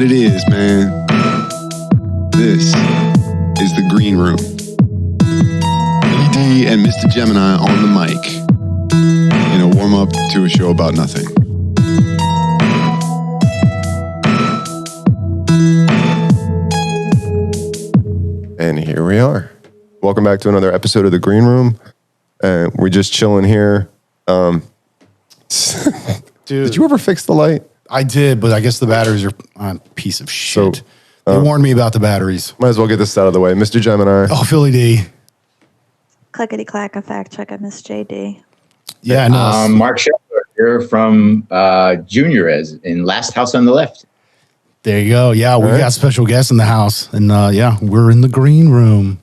what it is, man. This is the Green Room. ED and Mr. Gemini on the mic in a warm-up to a show about nothing. And here we are. Welcome back to another episode of the Green Room. We're just chilling here. Dude, did you ever fix the light? I did, but I guess the batteries are a piece of shit. They warned me about the batteries. Might as well get this out of the way. Mr. Gemini. Oh, Philly D. Clickety clack, a fact check. I miss JD. Yeah, no. Marc Sheffler here from Junior as in Last House on the Left. There you go. Yeah, we got special guests in the house, and yeah, we're in the Green Room.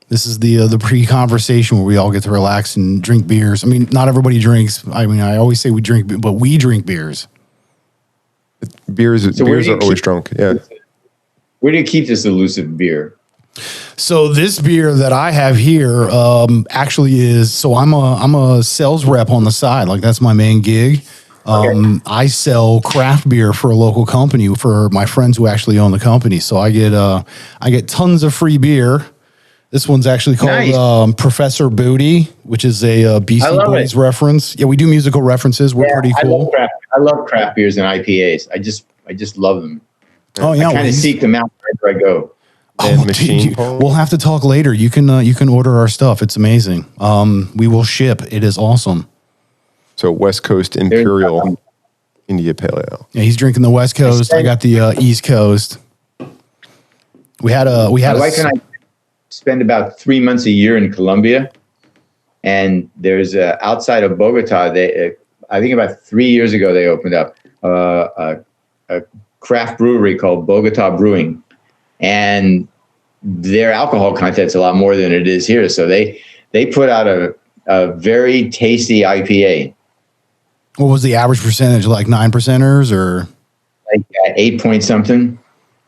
This is the pre-conversation where we all get to relax and drink beers. I mean, not everybody drinks. I mean, I always say we drink, but we drink beers. Beers are always drunk. Yeah. Where do you keep this elusive beer? So this beer that I have here actually is. So I'm a sales rep on the side. Like that's my main gig. I sell craft beer for a local company for my friends who actually own the company. So I get tons of free beer. This one's actually called Professor Booty, which is a Beastie Boys reference. Yeah, we do musical references. We're pretty cool. I love craft beers and IPAs. I just love them. Oh yeah, I kind of seek them out wherever I go. We'll have to talk later. You can order our stuff. It's amazing. We will ship. It is awesome. So West Coast Imperial India Pale Ale. Yeah, he's drinking the West Coast. I got the East Coast. My wife and I spend about 3 months a year in Colombia, and there's outside of Bogota. I think about 3 years ago they opened up a craft brewery called Bogota Brewing, and their alcohol content's a lot more than it is here. So they put out a very tasty IPA. What was the average percentage? Like 9%ers or like 8 point something?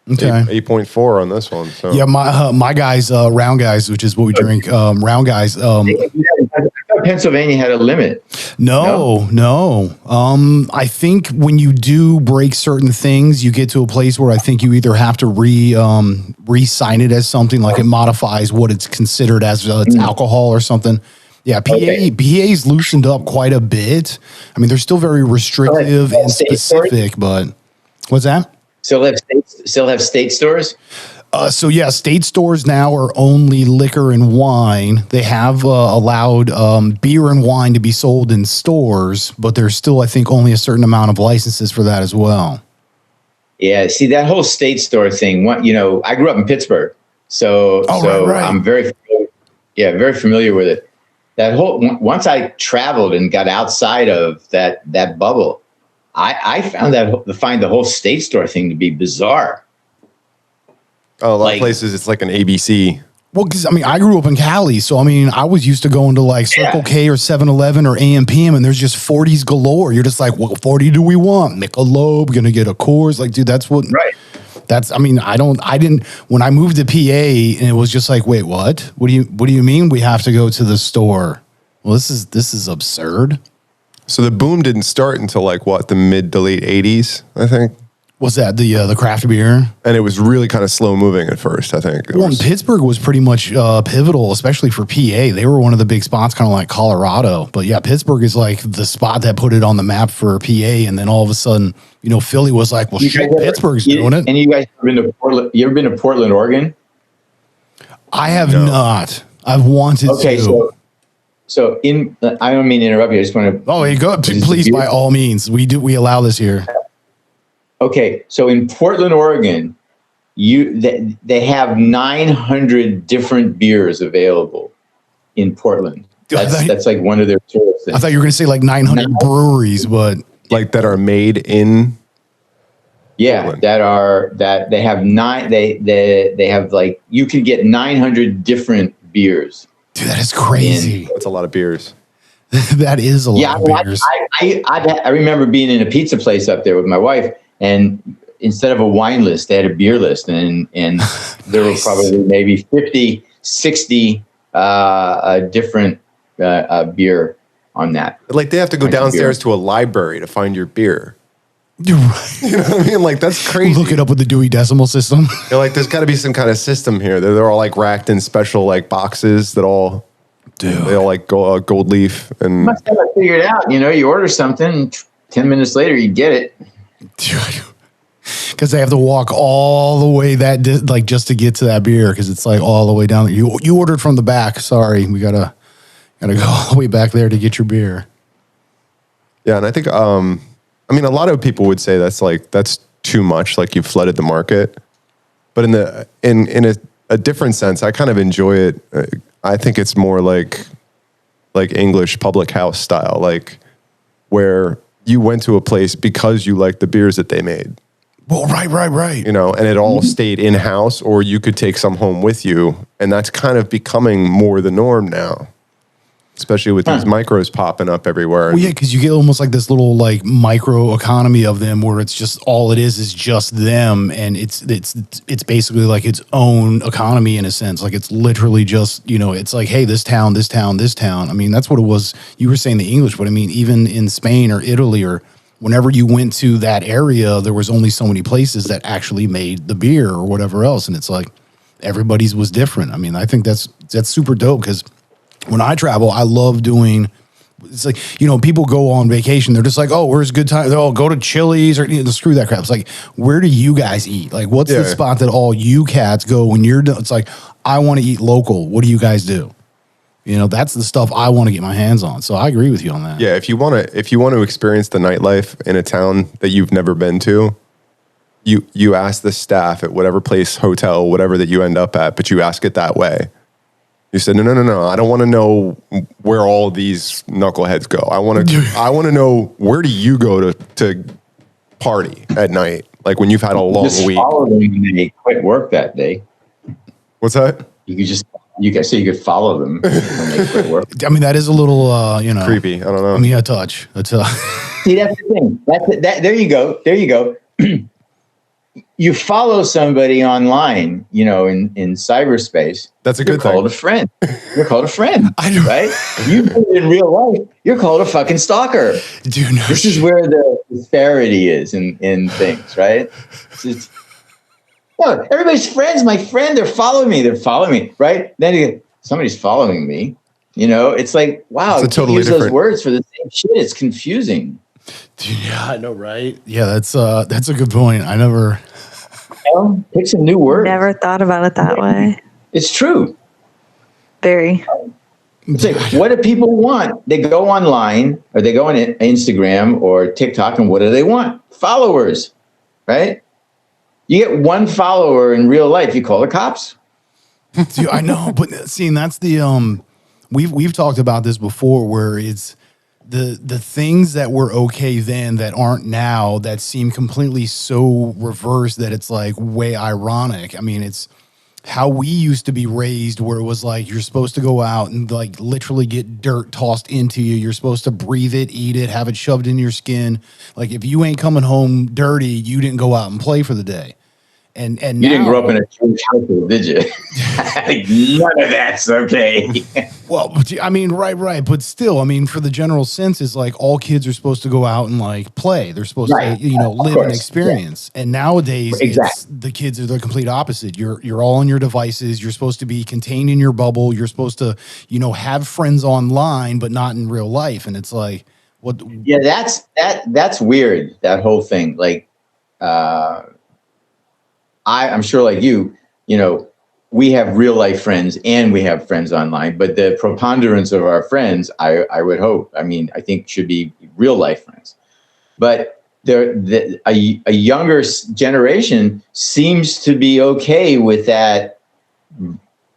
Okay, 8.4 on this one. So. Yeah, my guys, Round Guys, which is what we drink. Round Guys. I thought Pennsylvania had a limit. No. I think when you do break certain things, you get to a place where I think you either have to re-sign it as something like it modifies what it's considered as it's alcohol or something. Yeah, PA's loosened up quite a bit. I mean, they're still very restrictive and specific, but what's that? Still have state stores? So yeah, state stores now are only liquor and wine. They have allowed beer and wine to be sold in stores, but there's still, I think, only a certain amount of licenses for that as well. Yeah, see that whole state store thing. I grew up in Pittsburgh, so right. I'm very familiar with it. That whole once I traveled and got outside of that bubble, I found the whole state store thing to be bizarre. Oh, a lot of places it's like an ABC. Well, because I mean, I grew up in Cali, so I mean, I was used to going to like Circle K or 7-Eleven or AM/PM, and there's just 40s galore. You're just like, what 40 do we want? Michelob, gonna get a Coors. Like, dude, that's what. Right. That's. I mean, I didn't. When I moved to PA, and it was just like, wait, what? What do you mean we have to go to the store? Well, this is absurd. So the boom didn't start until like what, the mid to late 80s, I think. Was that the craft beer? And it was really kind of slow moving at first, I think. And Pittsburgh was pretty much pivotal, especially for PA. They were one of the big spots, kind of like Colorado. But yeah, Pittsburgh is like the spot that put it on the map for PA. And then all of a sudden, Philly was like, well, shit, Pittsburgh's doing it. And you guys have been to Portland? You ever been to Portland, Oregon? I have not. I've wanted to. Okay, so I don't mean to interrupt you. I just want to. Oh, you go. Please, by all means, we allow this here. Okay, so in Portland, Oregon, they have 900 different beers available in Portland. That's like one of their tourist things. I thought you were going to say like 900 breweries, but like that are made in. Yeah, Portland. that they have they have like you can get 900 different beers. Dude, that is crazy. That's a lot of beers. That is a lot of beers. I remember being in a pizza place up there with my wife. And instead of a wine list, they had a beer list, and there were probably maybe 50, 60 different beer on that. Like they have to go downstairs to a library to find your beer. You're right. You know what I mean? Like, that's crazy. Look it up with the Dewey Decimal System. You're like, there's got to be some kind of system here. They're all like racked in special like boxes that all, they all like gold leaf and. Must have it figured out. You know, you order something, 10 minutes later you get it. Because they have to walk all the way like just to get to that beer because it's like all the way down. You ordered from the back. Sorry, we gotta go all the way back there to get your beer. Yeah, and I think I mean, a lot of people would say that's too much. Like you've flooded the market, but in a different sense, I kind of enjoy it. I think it's more like English public house style, like where you went to a place because you liked the beers that they made. Well, right. You know, and it all stayed in house, or you could take some home with you, and that's kind of becoming more the norm now. Especially with these micros popping up everywhere. Well, yeah, because you get almost like this little like micro economy of them, where it's just all it is just them, and it's basically like its own economy in a sense. Like it's literally just it's like, hey, this town. I mean, that's what it was. You were saying the English, but I mean, even in Spain or Italy or whenever you went to that area, there was only so many places that actually made the beer or whatever else, and it's like everybody's was different. I mean, I think that's super dope because. When I travel, I love doing. It's like people go on vacation. They're just like, oh, where's a good time? They'll go to Chili's or screw that crap. It's like, where do you guys eat? Like, what's the spot that all you cats go when you're done? It's like, I want to eat local. What do you guys do? That's the stuff I want to get my hands on. So I agree with you on that. Yeah, if you want to experience the nightlife in a town that you've never been to, you ask the staff at whatever place, hotel, whatever that you end up at, but you ask it that way. You said, no. I don't want to know where all these knuckleheads go. I want to know, where do you go to party at night? Like when you've had a long just week. Follow them when they quit work that day. What's that? You could follow them when they quit work. I mean, that is a little, creepy. I don't know. I mean, a touch. See, that's the thing. There you go. You follow somebody online, in cyberspace. That's a good thing. You're called a friend. You're called a friend, right? You do it in real life. You're called a fucking stalker. Dude, no this is where the disparity is in things, right? Everybody's friends. My friend, they're following me, right? Then somebody's following me. It's like, wow, it's totally use those words for the same shit. It's confusing. Dude, yeah, I know, right? Yeah, that's a good point. I never pick some new words. Never thought about it that way. It's true. Very. It's like, what do people want? They go online or they go on Instagram or TikTok, and what do they want? Followers, right? You get one follower in real life, you call the cops. Dude, I know, but see, and that's the we've talked about this before, where it's the things that were okay then that aren't now, that seem completely so reversed that it's like way ironic. I mean, it's how we used to be raised, where it was like you're supposed to go out and like literally get dirt tossed into you. You're supposed to breathe it, eat it, have it shoved in your skin. Like if you ain't coming home dirty, you didn't go out and play for the day. And you now, didn't grow up in a Jewish household, did you? None of that's okay. Well, I mean, right. But still, I mean, for the general sense, is like all kids are supposed to go out and like play. They're supposed to, live and experience. Yeah. And nowadays, the kids are the complete opposite. You're all on your devices. You're supposed to be contained in your bubble. You're supposed to, have friends online, but not in real life. And it's like, what? Yeah, that's weird. That whole thing, like. I'm sure like you, we have real life friends and we have friends online, but the preponderance of our friends, I would hope, I think should be real life friends. But a younger generation seems to be okay with that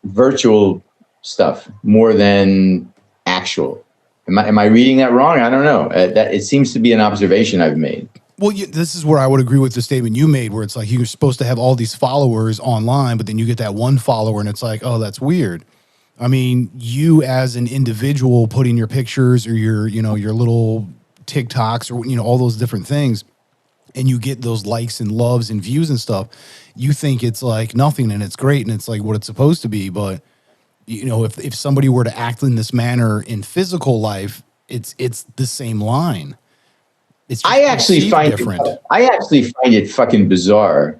virtual stuff more than actual. Am I reading that wrong? I don't know. That it seems to be an observation I've made. Well, this is where I would agree with the statement you made, where it's like you're supposed to have all these followers online, but then you get that one follower and it's like, oh, that's weird. I mean, you as an individual putting your pictures or your little TikToks or, all those different things, and you get those likes and loves and views and stuff, you think it's like nothing and it's great and it's like what it's supposed to be. But, if somebody were to act in this manner in physical life, it's the same line. It's just I actually perceived find different. it fucking bizarre.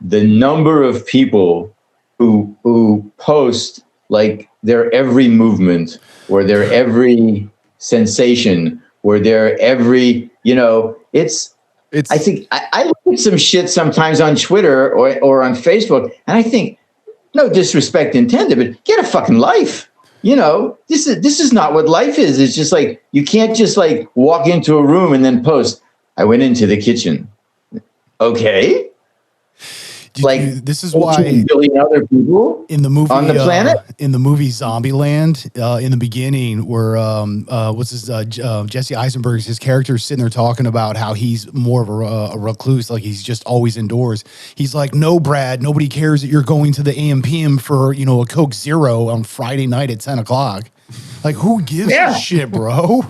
The number of people who post like their every movement or their every sensation or their every, it's. I think I look at some shit sometimes on Twitter or on Facebook, and I think, no disrespect intended, but get a fucking life. This is not what life is. It's just like you can't just like walk into a room and then post, I went into the kitchen. Okay. This is why 18 billion other people in the movie on the planet. In the movie Zombieland, in the beginning, where Jesse Eisenberg's his character is sitting there talking about how he's more of a recluse, like he's just always indoors. He's like, no, Brad, nobody cares that you're going to the AMPM for a Coke Zero on Friday night at 10 o'clock. Like, who gives a shit, bro?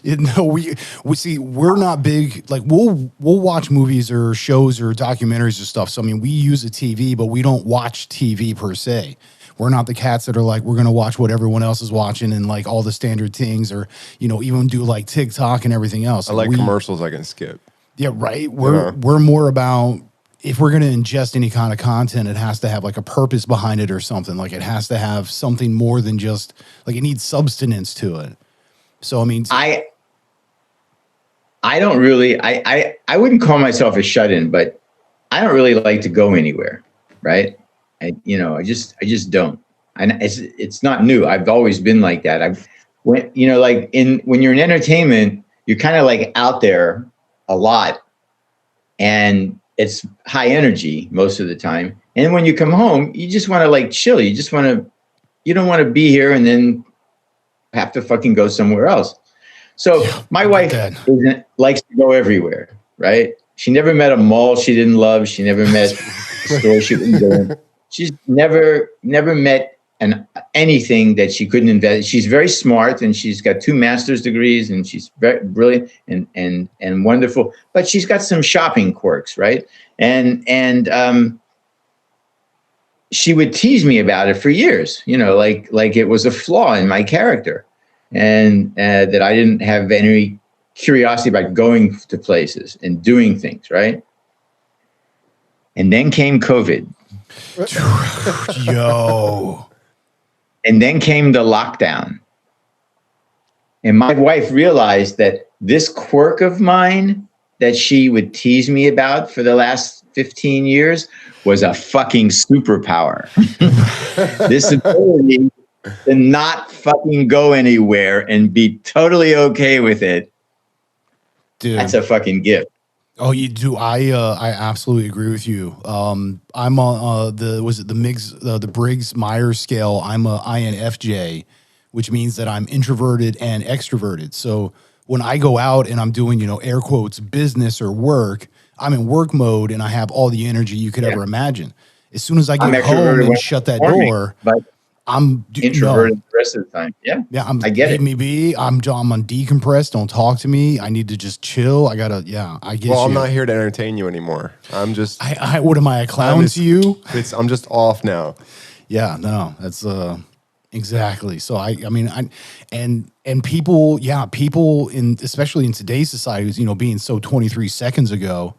We see we're not big. Like we'll watch movies or shows or documentaries or stuff. So I mean, we use a TV, but we don't watch TV per se. We're not the cats that are like we're gonna watch what everyone else is watching and like all the standard things, or even do like TikTok and everything else. I like commercials I can skip. Yeah, right. We're more about, if we're gonna ingest any kind of content, it has to have like a purpose behind it or something. Like it has to have something more than just like it needs substance to it. So I mean, I don't really. I wouldn't call myself a shut-in, but I don't really like to go anywhere, right? I just don't. And it's not new. I've always been like that. When you're in entertainment, you're kind of like out there a lot, and it's high energy most of the time. And when you come home, you just want to like chill. You don't want to be here and then have to fucking go somewhere else. So my wife likes to go everywhere, right? She never met a mall she didn't love. She never met a store she wouldn't go in. She's never met anything that she couldn't invest. She's very smart, and she's got 2 master's degrees, and she's very brilliant and wonderful. But she's got some shopping quirks, right? And she would tease me about it for years, like it was a flaw in my character, and that I didn't have any curiosity about going to places and doing things, right? And then came COVID. Yo. And then came the lockdown. And my wife realized that this quirk of mine that she would tease me about for the last 15 years was a fucking superpower. This ability to not fucking go anywhere and be totally okay with it. Dude, that's a fucking gift. Oh, you do. I absolutely agree with you. I'm on the Briggs Myers scale. I'm a INFJ, which means that I'm introverted and extroverted. So when I go out and I'm doing, air quotes, business or work, I'm in work mode and I have all the energy you could ever imagine. As soon as I get home and shut that door, I'm introverted the rest of the time. Yeah. I get it. I'm on decompress. Don't talk to me. I need to just chill. I get Well, I'm not here to entertain you anymore. I'm just. What am I, a clown to you? I'm just off now. Yeah, no, that's exactly. So and people, people especially in today's society, being so 23 seconds ago,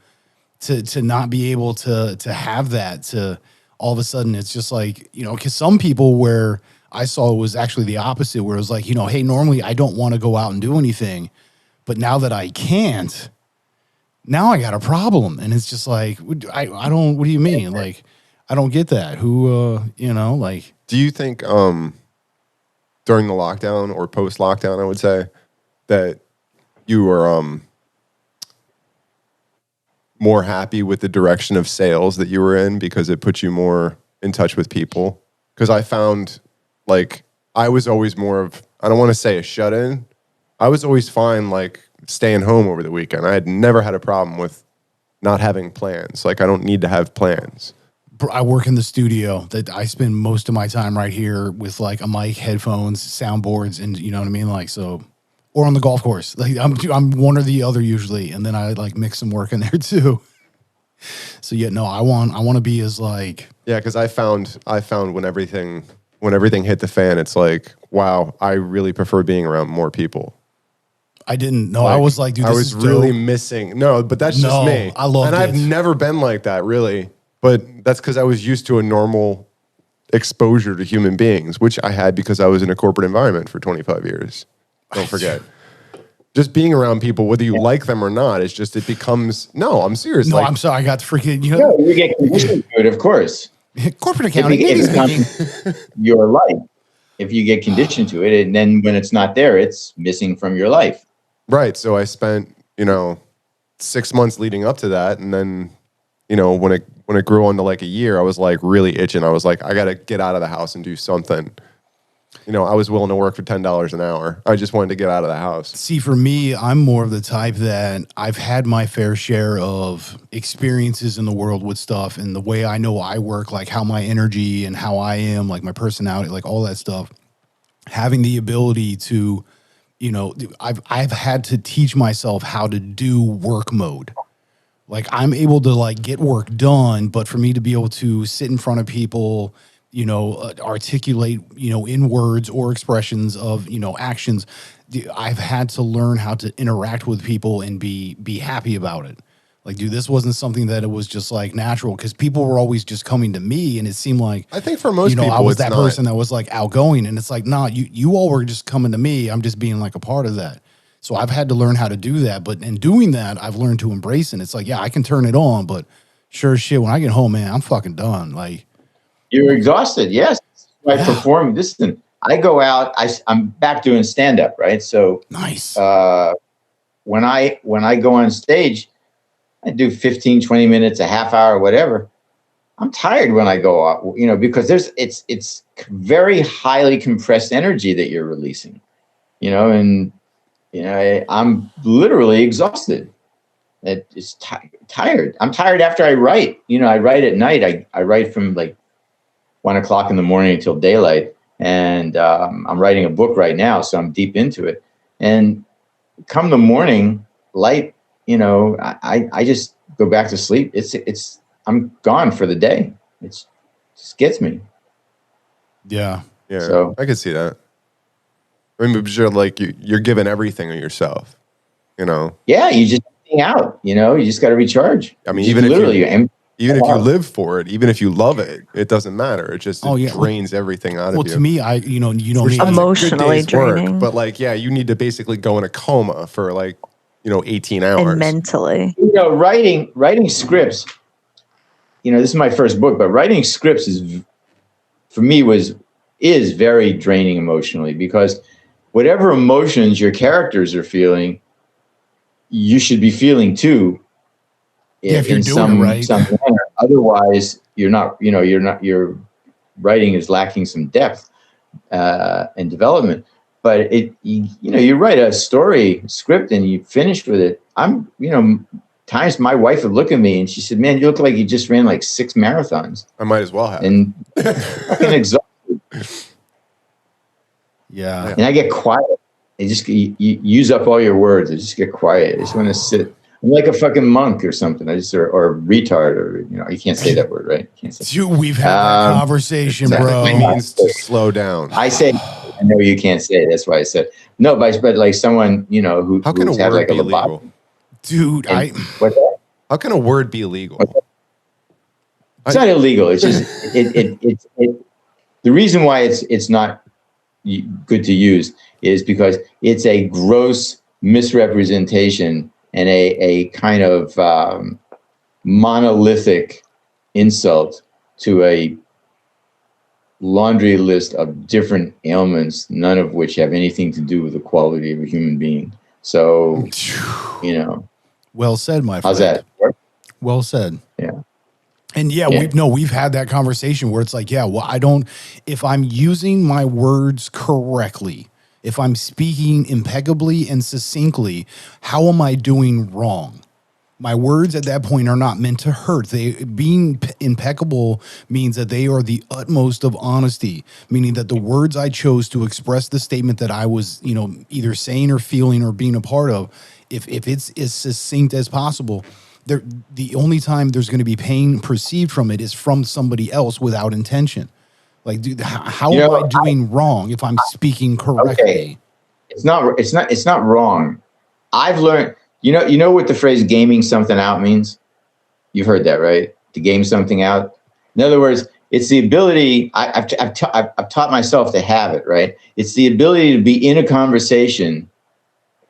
to not be able to have that, to all of a sudden it's just like, because some people where I saw it was actually the opposite, where it was like, hey, normally I don't want to go out and do anything, but now that I can't, now I got a problem. And it's just like, I don't, what do you mean? Like, I don't get that. Who, like. Do you think during the lockdown or post-lockdown, I would say, that you were more happy with the direction of sales that you were in because it put you more in touch with people? Because I found, like, I was always more of, I don't want to say a shut-in. I was always fine, like, staying home over the weekend. I had never had a problem with not having plans. Like, I don't need to have plans. I work in the studio. That I spend most of my time right here with like a mic, headphones, soundboards, and you know what I mean, like so. Or on the golf course, like I'm one or the other usually, and then I like mix some work in there too. So yeah, no, I want to be as like because I found when everything hit the fan, it's like, wow, I really prefer being around more people. I didn't know. I was like, dude, this I was is really dope. missing. No, but that's No, just me. I loved and I've it. never been like that, really. But that's because I was used to a normal exposure to human beings, which I had because I was in a corporate environment for 25 years. Don't forget. Just being around people, whether you like them or not, it's just, it becomes, no, I'm serious. No, like, I'm sorry. I got the freaking, you No, know, you get conditioned to it, of course. corporate accounting. It It is becomes your life. If you get conditioned to it, and then when it's not there, it's missing from your life. right. So I spent, 6 months leading up to that. And then, when it grew on to like a year, I was like really itching. I was like, I got to get out of the house and do something. I was willing to work for $10 an hour. I just wanted to get out of the house. See, for me, I'm more of the type that I've had my fair share of experiences in the world with stuff, and the way I know I work, like how my energy and how I am, like my personality, like all that stuff. Having the ability to, I've had to teach myself how to do work mode. Like I'm able to like get work done, but for me to be able to sit in front of people, articulate, in words or expressions of, actions, I've had to learn how to interact with people and be happy about it. Like, dude, this wasn't something that it was just like natural, because people were always just coming to me, and it seemed like, I think for most people, I was it's that not. person that was like outgoing, and it's like, nah, you all were just coming to me. I'm just being like a part of that. So I've had to learn how to do that, but in doing that, I've learned to embrace it. It's like, yeah, I can turn it on, but sure as shit, when I get home, man, I'm fucking done. Like, You're exhausted. Yes. I perform this. I go out. I'm back doing stand up. Right. So nice. When I go on stage, I do 15, 20 minutes, a half hour, whatever. I'm tired when I go out, because it's very highly compressed energy that you're releasing, and, I'm literally exhausted. It's tired. I'm tired after I write. I write at night. I write from like 1 o'clock in the morning until daylight. And I'm writing a book right now, so I'm deep into it. And come the morning light, I just go back to sleep. I'm gone for the day. It just gets me. Yeah. Yeah. So I could see that. I mean, because you're giving everything of yourself, Yeah, you just hang out. You just got to recharge. I mean, even if you live for it, even if you love it, it doesn't matter. It just drains everything out of you. Well, to me, you know me. Emotionally draining. But you need to basically go in a coma for 18 hours. And mentally. Writing scripts, this is my first book, but writing scripts is very draining emotionally, because whatever emotions your characters are feeling, you should be feeling too. If you're doing it right. Some manner. Otherwise, your writing is lacking some depth and development. But you write a script and you finish with it. Times my wife would look at me and she said, "Man, you look like you just ran like 6 marathons." I might as well have. And fucking exhausted. Yeah. And I get quiet. You use up all your words. I just get quiet. I just want to sit. I'm like a fucking monk or something. Or a retard, or you can't say that word, right? You can't say. Dude, we've had that conversation, bro. It means to slow down. I say, I know you can't say it. That's why I said no. But like someone who how can a word be illegal? Dude, what's that? How can a word be illegal? It's not illegal. It's just it's the reason why it's not good to use is because it's a gross misrepresentation and a kind of monolithic insult to a laundry list of different ailments, none of which have anything to do with the quality of a human being. So, well said, my friend. How's that? Well said. Yeah. And we've had that conversation where it's like, if I'm using my words correctly, if I'm speaking impeccably and succinctly, how am I doing wrong? My words at that point are not meant to hurt. Being impeccable means that they are the utmost of honesty, meaning that the words I chose to express the statement that I was, either saying or feeling or being a part of, if it's as succinct as possible, the only time there's going to be pain perceived from it is from somebody else without intention. Like, dude, how am I doing wrong if I'm speaking correctly? Okay. It's not wrong. I've learned, you know what the phrase gaming something out means? You've heard that, right? To game something out. In other words, it's the ability, I've taught myself to have it, right? It's the ability to be in a conversation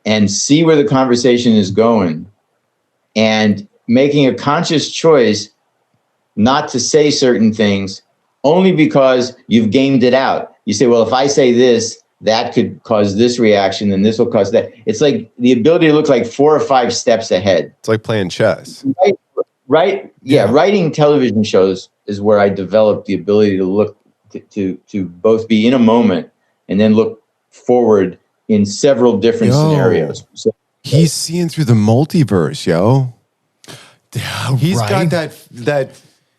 and see where the conversation is going and making a conscious choice not to say certain things only because you've gamed it out. You say, well, if I say this, that could cause this reaction and this will cause that. It's like the ability to look like 4 or 5 steps ahead. It's like playing chess. Right. Yeah. Writing television shows is where I developed the ability to look to both be in a moment and then look forward in several different scenarios. So, he's seeing through the multiverse, yo. He's got that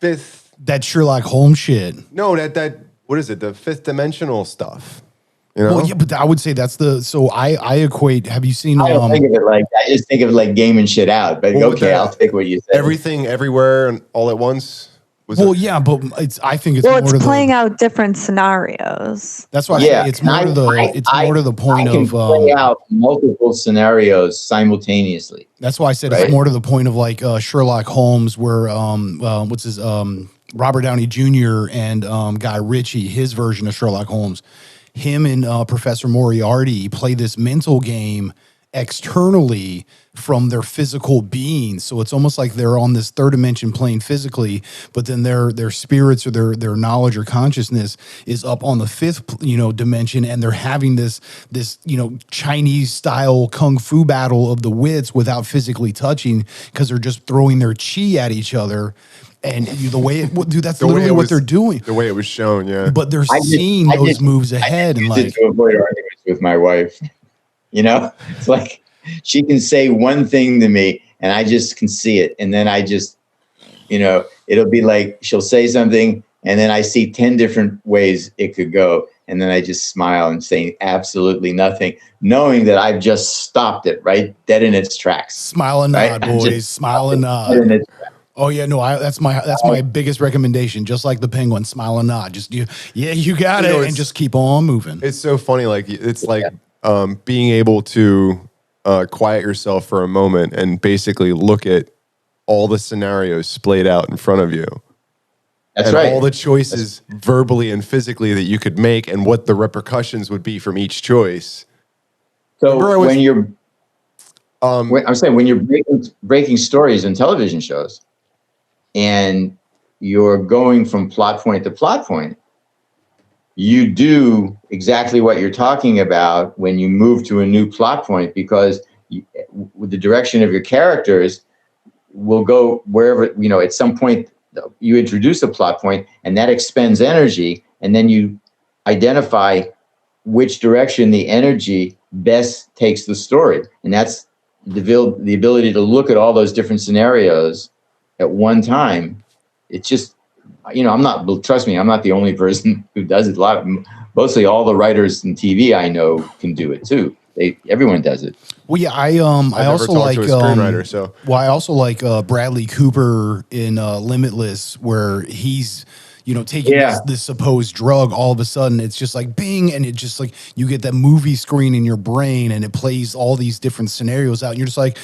fifth, that Sherlock Holmes shit. no, that what is it? The fifth dimensional stuff. You know? Well, yeah, but I would say that's so I equate. Have you seen? I don't think of it like I just think of it like gaming shit out. But Well, okay, I'll take what you said. Everything, everywhere, and all at once. Yeah, but I think it's Well, more it's to playing out different scenarios. That's why Yeah, I say it's more to the point I can of play out multiple scenarios simultaneously. That's why I said Right. it's more to the point of like Sherlock Holmes, where what's his Robert Downey Jr. and Guy Ritchie, his version of Sherlock Holmes, him and Professor Moriarty play this mental game externally from their physical being. So it's almost like they're on this third dimension plane physically, but then their spirits or their knowledge or consciousness is up on the fifth, dimension, and they're having this Chinese style kung fu battle of the wits without physically touching, because they're just throwing their chi at each other. And that's literally what they're doing. The way it was shown, yeah. But they're seeing those moves ahead and like to avoid arguments with my wife. It's like she can say one thing to me and I just can see it. And then I just, it'll be like she'll say something and then I see 10 different ways it could go. And then I just smile and say absolutely nothing, knowing that I've just stopped it right dead in its tracks. Smile and nod, boys. Smile and nod. Oh yeah, no, that's my biggest recommendation. Just like the penguin, smile and nod. Just you got it, and just keep on moving. It's so funny, like it's like being able to quiet yourself for a moment and basically look at all the scenarios splayed out in front of you. That's and right. All the choices verbally and physically that you could make, and what the repercussions would be from each choice. So when you're breaking stories in television shows, and you're going from plot point to plot point, you do exactly what you're talking about when you move to a new plot point, because with the direction of your characters will go wherever, at some point you introduce a plot point and that expends energy, and then you identify which direction the energy best takes the story. And that's the ability to look at all those different scenarios at one time. It's just, trust me, I'm not the only person who does it. Mostly all the writers in TV I know can do it too. Everyone does it. Well, yeah, I also like screenwriter, so. Well, I also like Bradley Cooper in Limitless, where he's taking this supposed drug. All of a sudden, it's just like bing, and it just like you get that movie screen in your brain, and it plays all these different scenarios out. And you're just like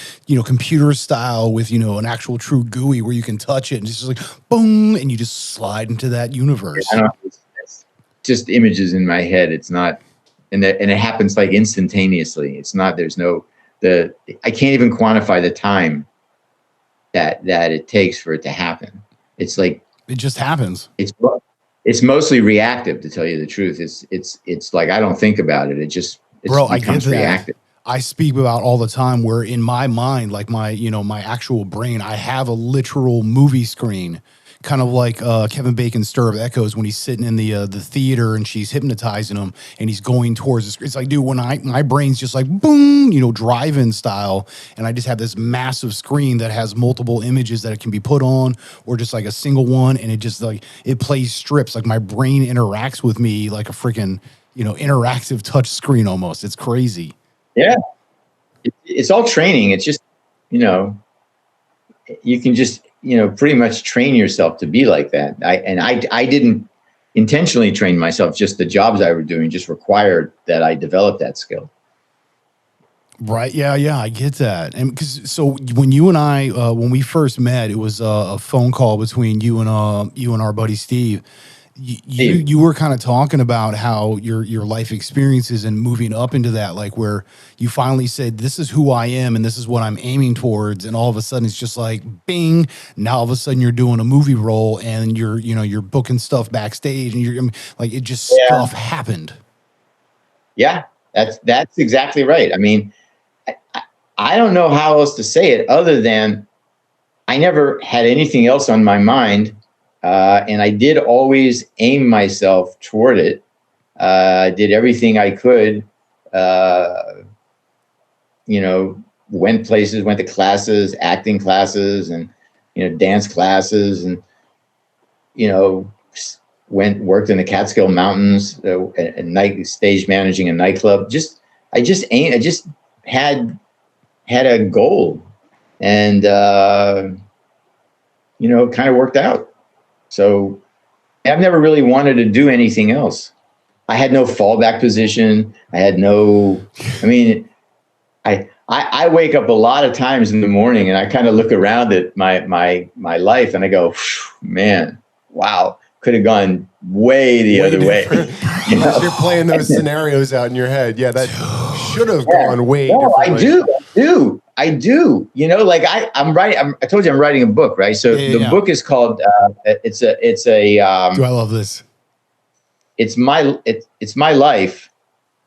computer style with an actual true GUI where you can touch it, and it's just like boom, and you just slide into that universe. I don't know, it's just images in my head. It's not. And it happens like instantaneously. It's not, I can't even quantify the time that it takes for it to happen. It's like, it just happens. It's mostly reactive, to tell you the truth. It's like, I don't think about it. It becomes reactive. I speak about all the time where in my mind, like my actual brain, I have a literal movie screen, kind of like Kevin Bacon's Stir of Echoes, when he's sitting in the theater and she's hypnotizing him and he's going towards the screen. It's like, dude, when my brain's just like boom, drive-in style, and I just have this massive screen that has multiple images that it can be put on, or just like a single one, and it just like it plays strips. Like my brain interacts with me like a freaking interactive touch screen almost. It's crazy. Yeah, it's all training. It's just you can just pretty much train yourself to be like that. I didn't intentionally train myself. Just the jobs I was doing just required that I develop that skill. Right. Yeah. Yeah. I get that. And because so when you and I, when we first met, it was a phone call between you and our buddy Steve. You were kind of talking about how your life experiences and moving up into that, like where you finally said, this is who I am and this is what I'm aiming towards. And all of a sudden it's just like, bing. Now all of a sudden you're doing a movie role and you're booking stuff backstage and you're like, it just stuff happened. Yeah, that's exactly right. I mean, I don't know how else to say it other than I never had anything else on my mind. And I did always aim myself toward it. I did everything I could, went places, went to classes, acting classes and, dance classes and, worked in the Catskill Mountains, at night, stage managing a nightclub. I just had a goal and, it kind of worked out. So I've never really wanted to do anything else. I had no fallback position. I wake up a lot of times in the morning and I kind of look around at my life and I go, man, wow, could have gone way the other way. You're playing those scenarios out in your head. Yeah, that should have gone way different. I do. I'm writing. I told you I'm writing a book, right? So the book is called. Do I love this? It's my life,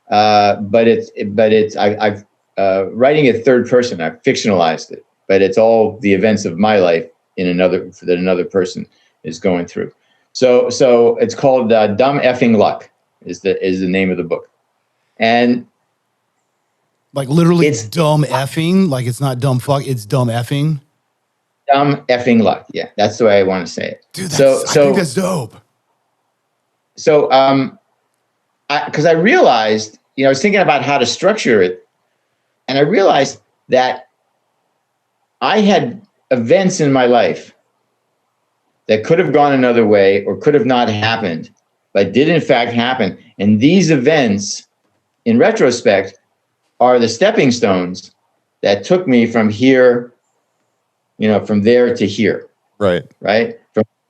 but I've writing it third person. I've fictionalized it, but it's all the events of my life that another person is going through. So it's called Dumb Effing Luck is the name of the book, and. Like literally it's dumb effing, like it's not dumb fuck, it's dumb effing. Dumb effing luck. Yeah, that's the way I want to say it. Dude, I think that's dope. So, because I realized, I was thinking about how to structure it, and I realized that I had events in my life that could have gone another way or could have not happened, but did in fact happen. And these events, in retrospect, are the stepping stones that took me from here, from there to here. Right. Right.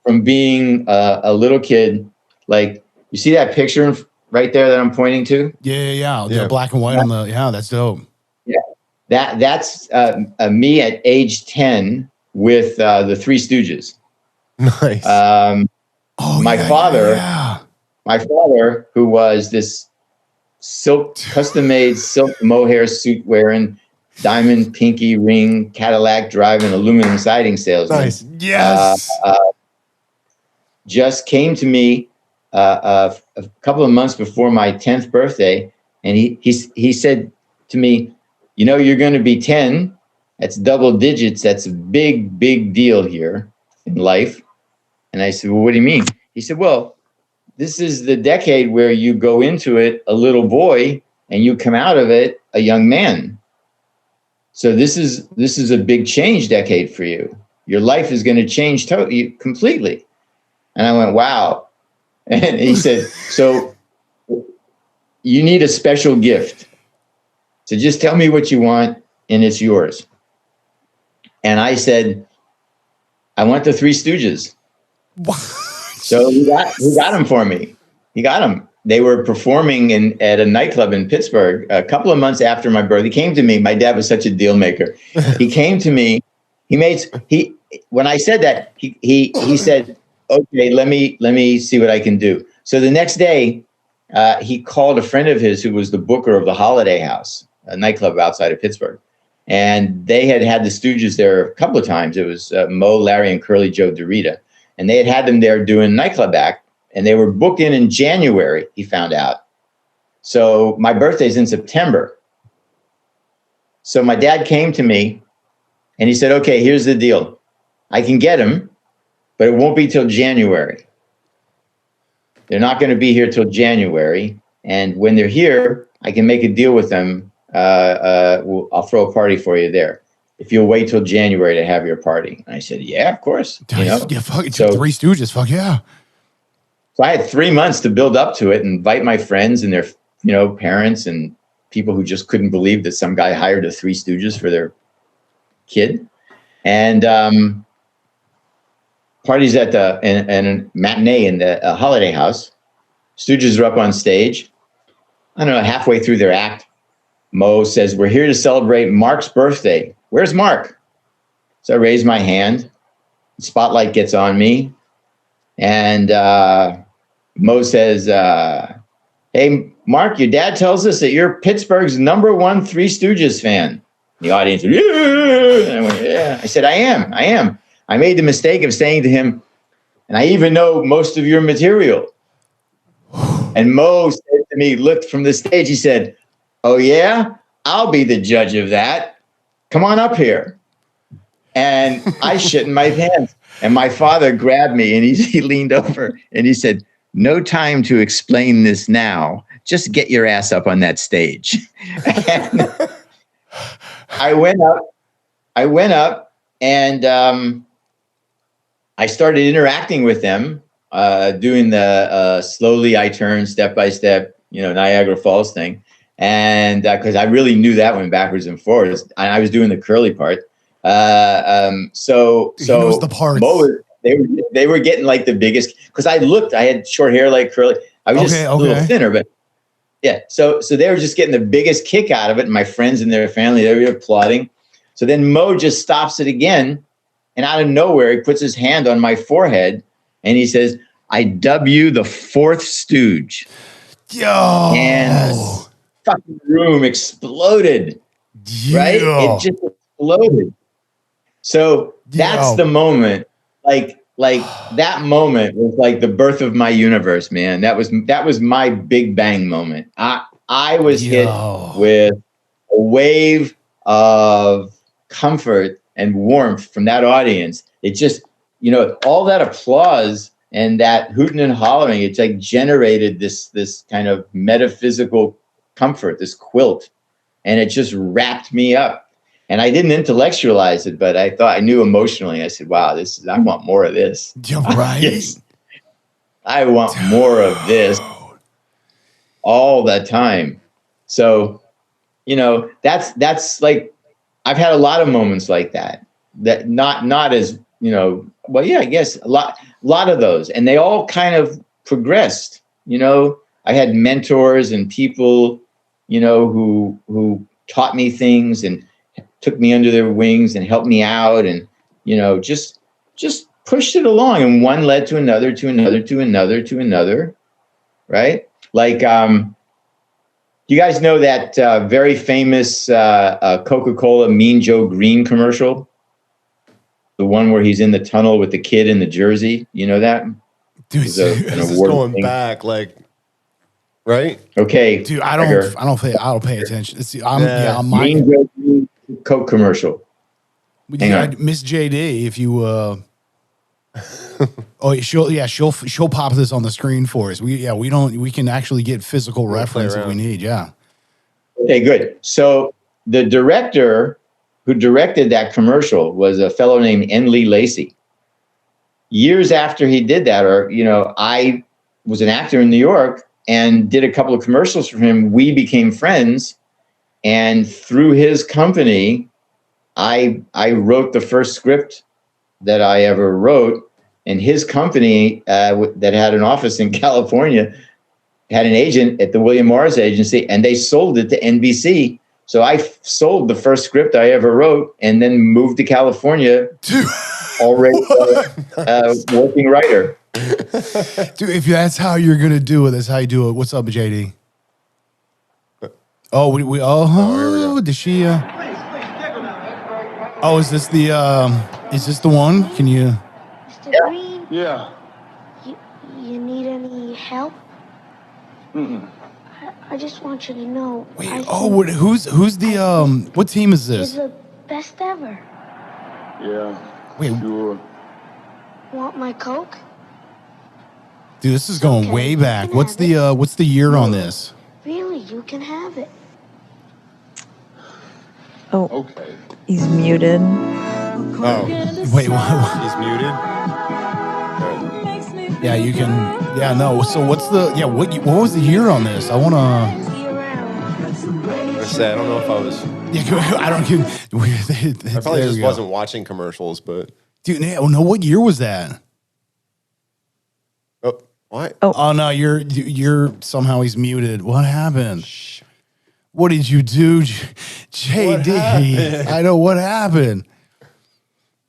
From being a little kid, like you see that picture right there that I'm pointing to? Yeah. The black and white on the, that's dope. Yeah. That's me at age 10 with the Three Stooges. Nice. My father, who was this custom-made silk mohair suit wearing, diamond pinky ring, Cadillac driving, aluminum siding salesman. Nice. Yes. Just came to me a couple of months before my 10th birthday, and he said to me, you're going to be 10. That's double digits. That's a big, big deal here in life. And I said, well, what do you mean? He said, well, this is the decade where you go into it a little boy and you come out of it a young man. So this is a big change decade for you. Your life is going to change completely. And I went, wow. And he said, so you need a special gift. So just tell me what you want and it's yours. And I said, I want the Three Stooges. So he got them for me. He got them. They were performing at a nightclub in Pittsburgh a couple of months after my birth. He came to me. My dad was such a deal maker. He came to me. When I said that, he said, okay, let me see what I can do. So the next day, he called a friend of his who was the booker of the Holiday House, a nightclub outside of Pittsburgh. And they had the Stooges there a couple of times. It was Mo, Larry, and Curly Joe DeRita. And they had them there doing nightclub act. And they were booked in January, he found out. So my birthday's in September. So my dad came to me and he said, okay, here's the deal. I can get them, but it won't be till January. They're not going to be here till January. And when they're here, I can make a deal with them. I'll throw a party for you there if you'll wait till January to have your party. And I said, yeah, of course. Yeah, fuck it. So, Three Stooges, fuck yeah. So I had 3 months to build up to it and invite my friends and their, parents and people who just couldn't believe that some guy hired the Three Stooges for their kid. And parties at and a matinee in the Holiday House. Stooges are up on stage. I don't know, halfway through their act, Mo says, "We're here to celebrate Mark's birthday. Where's Mark?" So I raise my hand. The spotlight gets on me. And Mo says, "Hey, Mark, your dad tells us that you're Pittsburgh's #1 Three Stooges fan." The audience, yeah. And I went, "Yeah." I said, I am. I made the mistake of saying to him, "And I even know most of your material." And Mo said to me, looked from the stage, he said, "Oh yeah, I'll be the judge of that. Come on up here." And I shit in my pants. And my father grabbed me and he leaned over and he said, "No time to explain this now. Just get your ass up on that stage." And I went up and I started interacting with them, doing the slowly I turn step by step, Niagara Falls thing. And because I really knew that one backwards and forwards, and I was doing the curly part. So the parts. They were getting like the biggest, because I had short hair like curly. I was just a little thinner, but yeah. So they were just getting the biggest kick out of it. And my friends and their family, they were applauding. So then Mo just stops it again. And out of nowhere, he puts his hand on my forehead and he says, "I dub you the fourth Stooge." Yo. And the fucking room exploded. Right? It just exploded. So that's the moment, like that moment was like the birth of my universe, man. That was my big bang moment. I was hit with a wave of comfort and warmth from that audience. It just, all that applause and that hooting and hollering, it's like generated this kind of metaphysical comfort, this quilt, and it just wrapped me up. And I didn't intellectualize it, but I knew emotionally. I said, "Wow, I want more of this." You're right. Yes, I want more of this all the time. So, that's like, I've had a lot of moments like that. That not as, well, yeah, I guess a lot of those, and they all kind of progressed. I had mentors and people, who taught me things and took me under their wings and helped me out, and just pushed it along, and one led to another, to another, to another, to another, right? Like, you guys know that very famous Coca-Cola Mean Joe Green commercial, the one where he's in the tunnel with the kid in the jersey. You know that? Dude, this is going back, like, right? Okay, dude, I don't pay attention. Mean Joe Green Coke commercial. Miss JD, if you she'll pop this on the screen for us. We can actually get physical reference if we need. Yeah. Okay, good. So the director who directed that commercial was a fellow named Enley Lacey. Years after he did that, I was an actor in New York and did a couple of commercials for him. We became friends. And through his company, I wrote the first script that I ever wrote. And his company that had an office in California had an agent at the William Morris Agency, and they sold it to NBC. So I sold the first script I ever wrote and then moved to California, already working writer. Dude, if that's how you're going to do it, that's how you do it. What's up, JD? Oh, here we go. Did she? Oh, is this the one? Can you? Mr. Green? Yeah. You need any help? I just want you to know. Wait, who's the what team is this? You're the best ever. Yeah. Wait. Sure. Want my Coke? Dude, this is going way back. What's the year on this? Really, you can have it. Oh, Okay. he's muted. Oh, Wait, what? he's muted. Yeah, you can. Yeah, no. So what's the? Yeah, what was the year on this? I wanna. See you around. I say I don't know if I was. Yeah, I don't. I probably just wasn't watching commercials, but Dude, no. What year was that? oh, what? Oh no, you're somehow he's muted. What happened? What did you do, JD? I know what happened.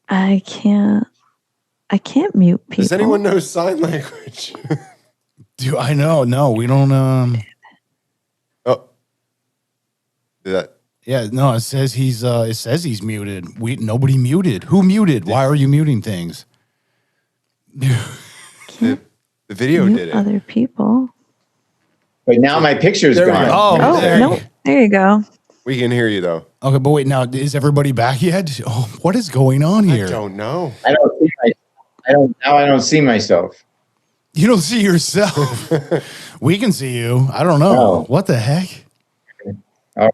I can't mute people. Does anyone know sign language? Dude, I know. No, we don't. Oh, that. Yeah, no. It says he's muted. Nobody muted. Who muted? Why are you muting things? The video Mute did it. other people. But now my picture's There we gone. go. Oh, Oh, there. no. There you go. We can hear you though. Okay, but wait. Now, is everybody back yet? Oh, what is going on I here? don't know. I don't see myself. You don't see yourself. We can see you. I don't know. No. What the heck? All right.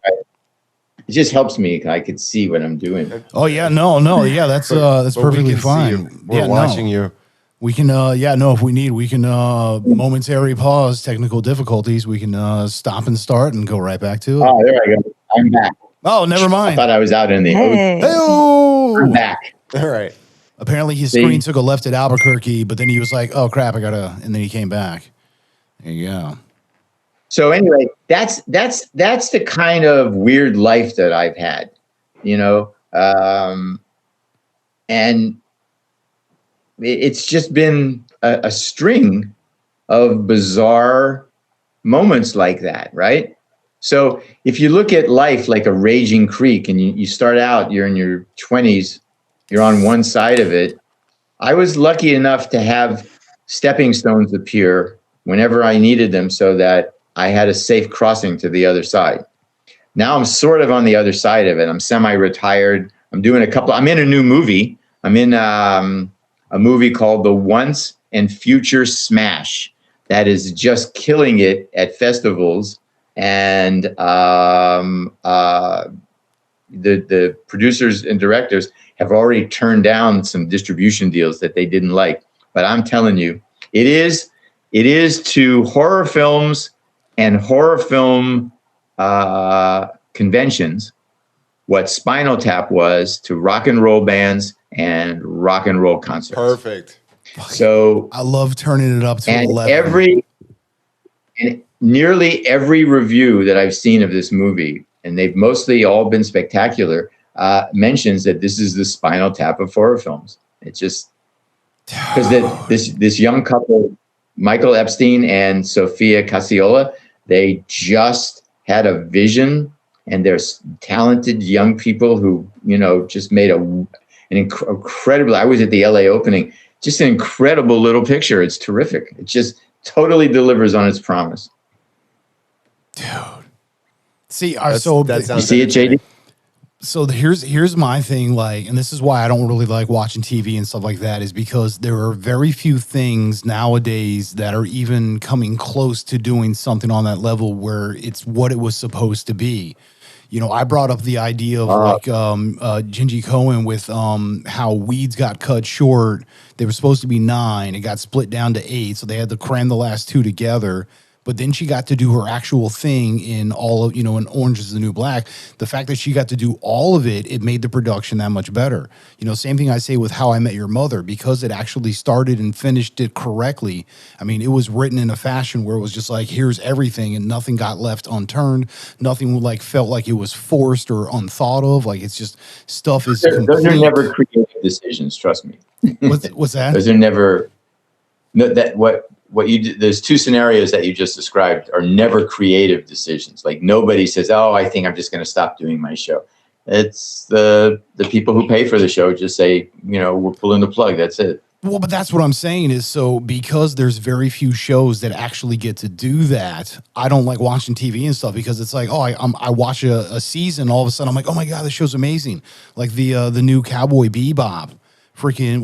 It just helps me. I could see what I'm doing. Oh yeah, no, yeah, that's But we perfectly can see fine. you. We're Yeah, watching no. you. We can, if we need, we can momentary pause, technical difficulties. We can stop and start and go right back to it. Oh, there I go. I'm back. Oh, never I mind. thought I was out in the ocean. Hey. I'm Hey-oh! back. All right. Apparently his See? screen took a left at Albuquerque, but then he was like, oh crap, and then he came back. There you go. So anyway, that's the kind of weird life that I've had, and it's just been a string of bizarre moments like that, right? So if you look at life like a raging creek, and you start out, you're in your 20s, you're on one side of it. I was lucky enough to have stepping stones appear whenever I needed them so that I had a safe crossing to the other side. Now I'm sort of on the other side of it. I'm semi-retired. I'm in a new movie. I'm in a movie called The Once and Future Smash that is just killing it at festivals. And the producers and directors have already turned down some distribution deals that they didn't like. But I'm telling you, it is to horror films and horror film conventions what Spinal Tap was to rock and roll bands and rock and roll concerts. Perfect. So I love turning it up to and 11. nearly every review that I've seen of this movie, and they've mostly all been spectacular, mentions that this is the Spinal Tap of horror films. It's just because this young couple, Michael Epstein and Sophia Cacciola, they just had a vision, and they're talented young people who, just made an incredible, I was at the LA opening, just an incredible little picture. It's terrific. It just totally delivers on its promise. Dude. See, That You sounds see it, JD? So here's my thing, like, and this is why I don't really like watching TV and stuff like that, is because there are very few things nowadays that are even coming close to doing something on that level where it's what it was supposed to be. I brought up the idea of Gingy Cohen with how Weeds got cut short. They were supposed to be 9. It got split down to 8, so they had to cram the last 2 together. But then she got to do her actual thing in all of, in Orange is the New Black. The fact that she got to do all of it, it made the production that much better. Same thing I say with How I Met Your Mother, because it actually started and finished it correctly. I mean, it was written in a fashion where it was just like, here's everything, and nothing got left unturned. Nothing felt like it was forced or unthought of. Like, it's just stuff is Those are complete. never creative decisions, trust me. What's that? Those are never, what you do, there's 2 scenarios that you just described are never creative decisions. Like, nobody says, oh, I think I'm just going to stop doing my show. It's the people who pay for the show just say, we're pulling the plug. That's it. Well, but that's what I'm saying is, so because there's very few shows that actually get to do that, I don't like watching TV and stuff, because it's like, oh, I watch a season, all of a sudden I'm like, oh my God, this show's amazing. Like the new Cowboy Bebop. Freaking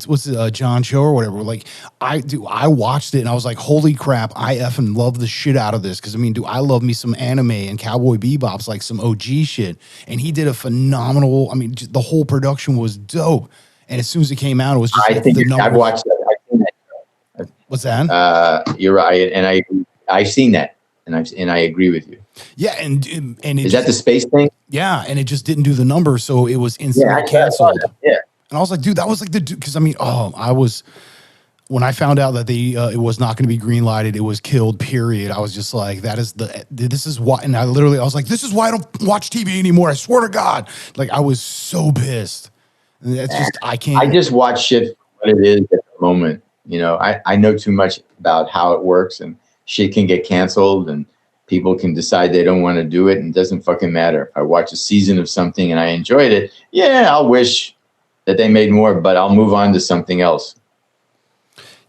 what's John Cho or whatever. Like, I watched it and I was like, holy crap, I effing love the shit out of this, because I love me some anime, and Cowboy Bebop's like some OG shit, and he did a phenomenal. The whole production was dope, and as soon as it came out, it was just I think I've watched that. I've seen that. What's that? You're right, and I've seen that, and I agree with you. Yeah, and it Is just, that the space thing? yeah, and it just didn't do the number, so it was Yeah, instantly actually, I saw canceled. that. Yeah. And I was like, dude, that was like the because I mean, I was when I found out that it was not going to be green lighted, it was killed. Period. I was just like, this is why. And I was like, this is why I don't watch TV anymore. I swear to God, like I was so pissed. And it's just I can't. I just watch shit for what it is at the moment. You know, I know too much about how it works, and shit can get canceled, and people can decide they don't want to do it, and it doesn't fucking matter. If I watch a season of something and I enjoyed it, yeah, I'll wish that they made more, but I'll move on to something else.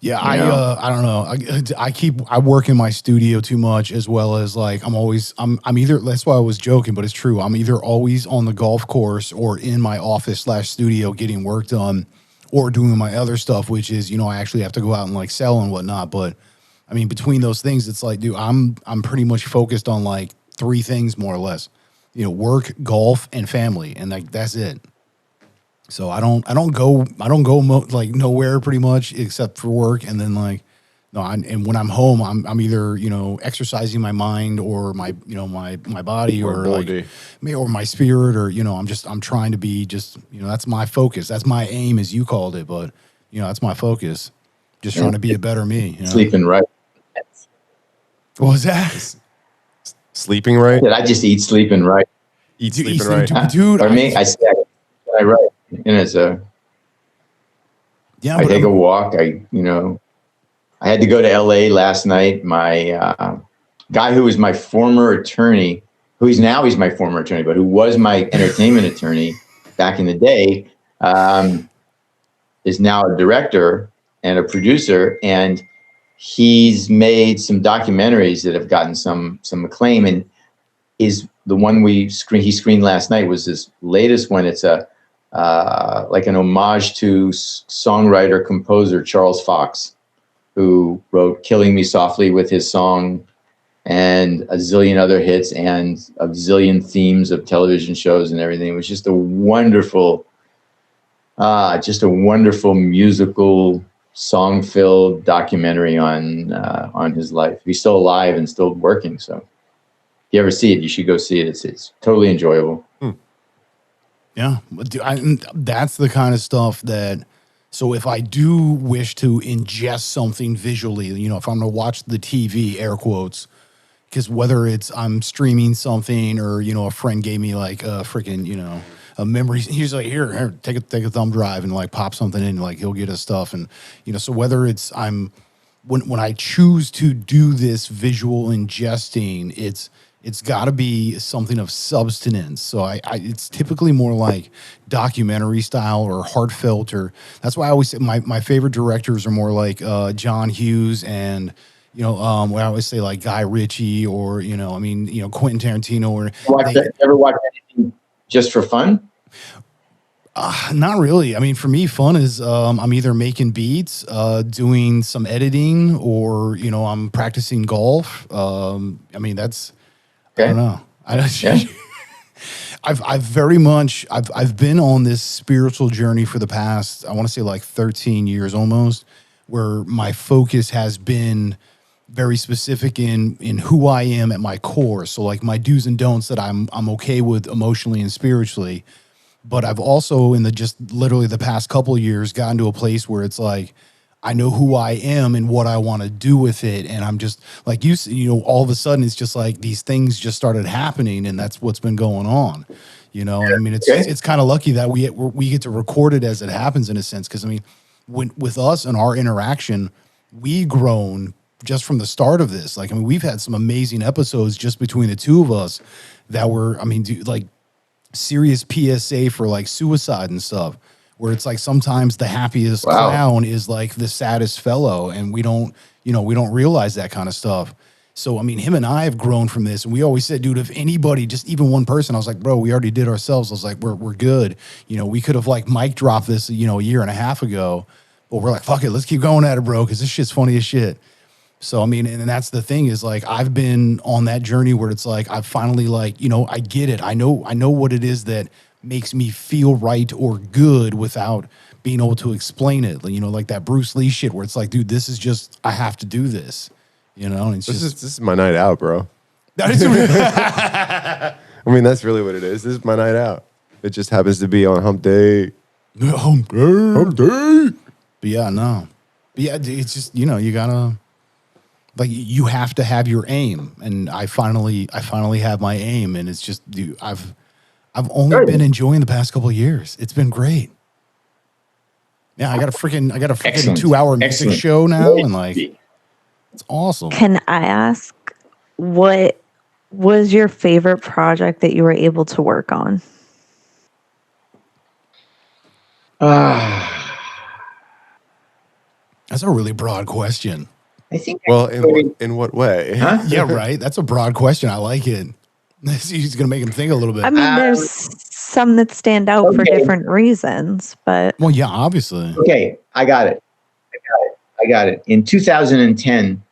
Yeah, I don't know. I work in my studio too much, as well as like I'm either, that's why I was joking, but it's true. I'm either always on the golf course or in my office / studio getting work done, or doing my other stuff, which is, I actually have to go out and like sell and whatnot. But I mean, between those things, it's like, dude, I'm pretty much focused on like 3 things more or less, work, golf, and family, and like that's it. So I don't go like nowhere pretty much except for work, and then like and when I'm home, I'm either exercising my mind or my my body or body. like or my spirit, or I'm trying to be just that's my focus, that's my aim, as you called it, but that's my focus, just trying to be a better me. Sleeping right. What was that? Sleeping right? I just eat sleeping right. Eat sleeping right. Dude, Or me, I write. So yeah, I take a walk. I had to go to LA last night. My guy who was my former attorney, he's my former attorney, but who was my entertainment attorney back in the day, is now a director and a producer, and he's made some documentaries that have gotten some acclaim. And is the one he screened last night was his latest one. It's like an homage to songwriter composer Charles Fox, who wrote "Killing Me Softly" with his song, and a zillion other hits, and a zillion themes of television shows and everything. It was just a wonderful musical, song-filled documentary on his life. He's still alive and still working. So, if you ever see it, you should go see it. It's totally enjoyable. Yeah, that's the kind of stuff that. So if I do wish to ingest something visually, if I'm going to watch the TV, air quotes, because whether it's I'm streaming something or a friend gave me like a freaking a memory, he's like, here, take a thumb drive and like pop something in, like he'll get us stuff, and so whether it's when I choose to do this visual ingesting, it's got to be something of substance. So it's typically more like documentary style or heartfelt, or that's why I always say my favorite directors are more like John Hughes and I always say like Guy Ritchie, or Quentin Tarantino, or ever watch anything just for fun? Not really. I mean, for me, fun is I'm either making beats, doing some editing, or I'm practicing golf. I mean, that's. Okay. I don't know. I've been on this spiritual journey for the past, I want to say like 13 years almost, where my focus has been very specific in who I am at my core. So like my do's and don'ts that I'm okay with emotionally and spiritually. But I've also in just literally the past couple of years gotten to a place where it's like, I know who I am and what I want to do with it. And I'm just like, all of a sudden it's just like these things just started happening, and that's what's been going on. I mean, it's kind of lucky that we get to record it as it happens, in a sense. Cause I mean, with us and our interaction, we grown just from the start of this. Like, I mean, we've had some amazing episodes just between the two of us that were, I mean, like serious PSA for like suicide and stuff, where it's like sometimes the happiest clown is like the saddest fellow, and we don't realize that kind of stuff. So, I mean, him and I have grown from this, and we always said, dude, if anybody, just even one person, I was like, bro, we already did ourselves. I was like, we're good. We could have like mic dropped this, a year and a half ago, but we're like, fuck it, let's keep going at it, bro, because this shit's funny as shit. So, I mean, and that's the thing is like, I've been on that journey where it's like, I've finally like, I get it. I know what it is that makes me feel right or good without being able to explain it. Like that Bruce Lee shit where it's like, dude, this is just, I have to do this, and it's this is my night out, bro. I mean, that's really what it is. This is my night out. It just happens to be on hump day. Hump day. But yeah, no. But yeah, it's just, you gotta, like, you have to have your aim. And I finally have my aim. And it's just, dude, I've only been enjoying the past couple of years. It's been great. Yeah, I got a freaking Excellent. 2-hour music Excellent. show now. And like, it's awesome. Can I ask, what was your favorite project that you were able to work on? That's a really broad question. I think. Well, in what way? Huh? Yeah, right. That's a broad question. I like it. He's going to make him think a little bit. I mean, there's some that stand out for Okay. different reasons, but Well, yeah, obviously. Okay, I got it. In 2010,